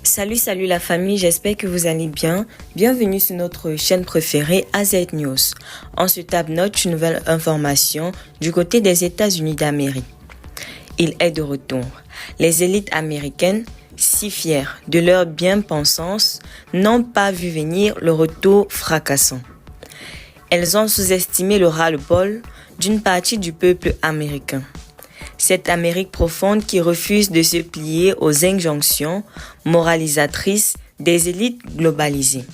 Salut la famille, j'espère que vous allez bien. Bienvenue sur notre chaîne préférée AZ News. On se tape notre nouvelle information du côté des États-Unis d'Amérique. Il est de retour. Les élites américaines, si fières de leur bien-pensance, n'ont pas vu venir le retour fracassant. Elles ont sous-estimé le ras-le-bol d'une partie du peuple américain. Cette Amérique profonde qui refuse de se plier aux injonctions moralisatrices des élites globalisées.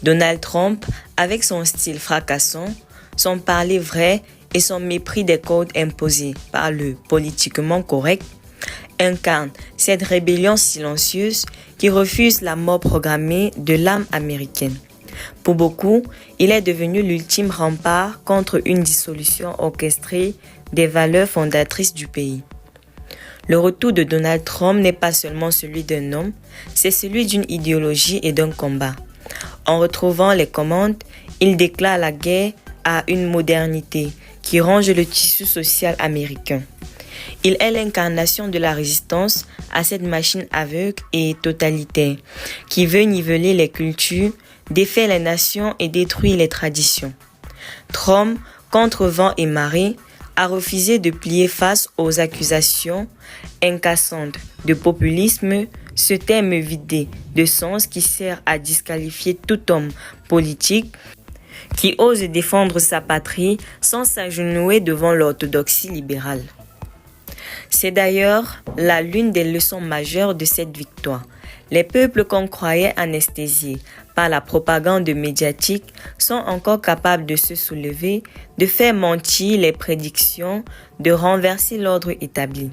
Donald Trump, avec son style fracassant, son parler vrai et son mépris des codes imposés par le politiquement correct, incarne cette rébellion silencieuse qui refuse la mort programmée de l'âme américaine. Pour beaucoup, il est devenu l'ultime rempart contre une dissolution orchestrée des valeurs fondatrices du pays. Le retour de Donald Trump n'est pas seulement celui d'un homme, c'est celui d'une idéologie et d'un combat. En retrouvant les commandes, il déclare la guerre à une modernité qui ronge le tissu social américain. Il est l'incarnation de la résistance à cette machine aveugle et totalitaire qui veut niveler les cultures, défaire les nations et détruire les traditions. Trump, contre vent et marée, a refusé de plier face aux accusations incassantes de populisme, ce terme vidé de sens qui sert à disqualifier tout homme politique qui ose défendre sa patrie sans s'agenouiller devant l'orthodoxie libérale. C'est d'ailleurs l'une des leçons majeures de cette victoire. Les peuples qu'on croyait anesthésiés par la propagande médiatique sont encore capables de se soulever, de faire mentir les prédictions, de renverser l'ordre établi.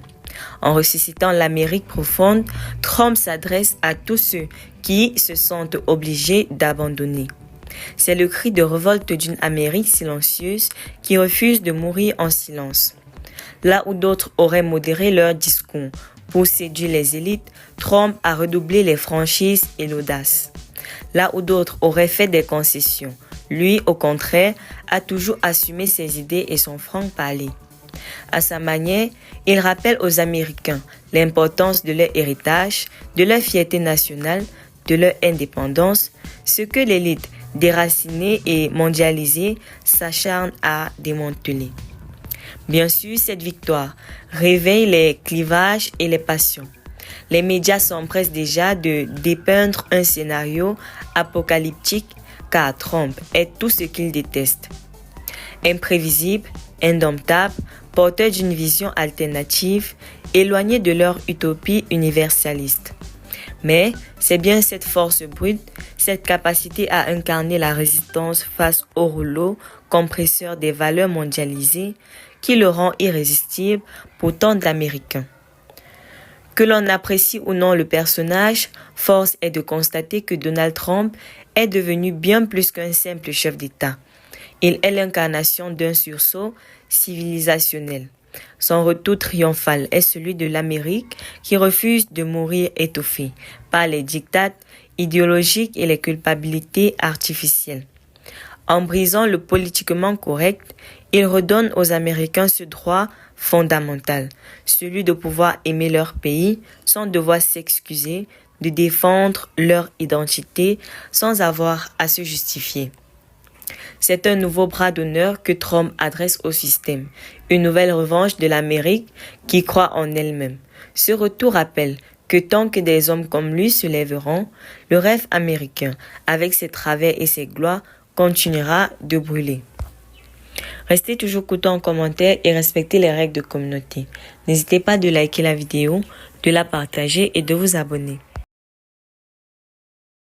En ressuscitant l'Amérique profonde, Trump s'adresse à tous ceux qui se sentent obligés d'abandonner. C'est le cri de révolte d'une Amérique silencieuse qui refuse de mourir en silence. Là où d'autres auraient modéré leur discours pour séduire les élites, Trump a redoublé les franchises et l'audace. Là où d'autres auraient fait des concessions, lui, au contraire, a toujours assumé ses idées et son franc-parler. À sa manière, il rappelle aux Américains l'importance de leur héritage, de leur fierté nationale, de leur indépendance, ce que l'élite déracinée et mondialisée s'acharne à démanteler. Bien sûr, cette victoire réveille les clivages et les passions. Les médias s'empressent déjà de dépeindre un scénario apocalyptique car Trump est tout ce qu'ils détestent. Imprévisible, indomptable, porteur d'une vision alternative, éloigné de leur utopie universaliste. Mais c'est bien cette force brute, cette capacité à incarner la résistance face au rouleau compresseur des valeurs mondialisées qui le rend irrésistible pour tant d'Américains. Que l'on apprécie ou non le personnage, force est de constater que Donald Trump est devenu bien plus qu'un simple chef d'État. Il est l'incarnation d'un sursaut civilisationnel. Son retour triomphal est celui de l'Amérique qui refuse de mourir étouffée par les diktats idéologiques et les culpabilités artificielles. En brisant le politiquement correct, il redonne aux Américains ce droit fondamental, celui de pouvoir aimer leur pays sans devoir s'excuser, de défendre leur identité sans avoir à se justifier. C'est un nouveau bras d'honneur que Trump adresse au système, une nouvelle revanche de l'Amérique qui croit en elle-même. Ce retour rappelle que tant que des hommes comme lui se lèveront, le rêve américain, avec ses travers et ses gloires, continuera de brûler. Restez toujours courtois en commentaire et respectez les règles de communauté. N'hésitez pas de liker la vidéo, de la partager et de vous abonner.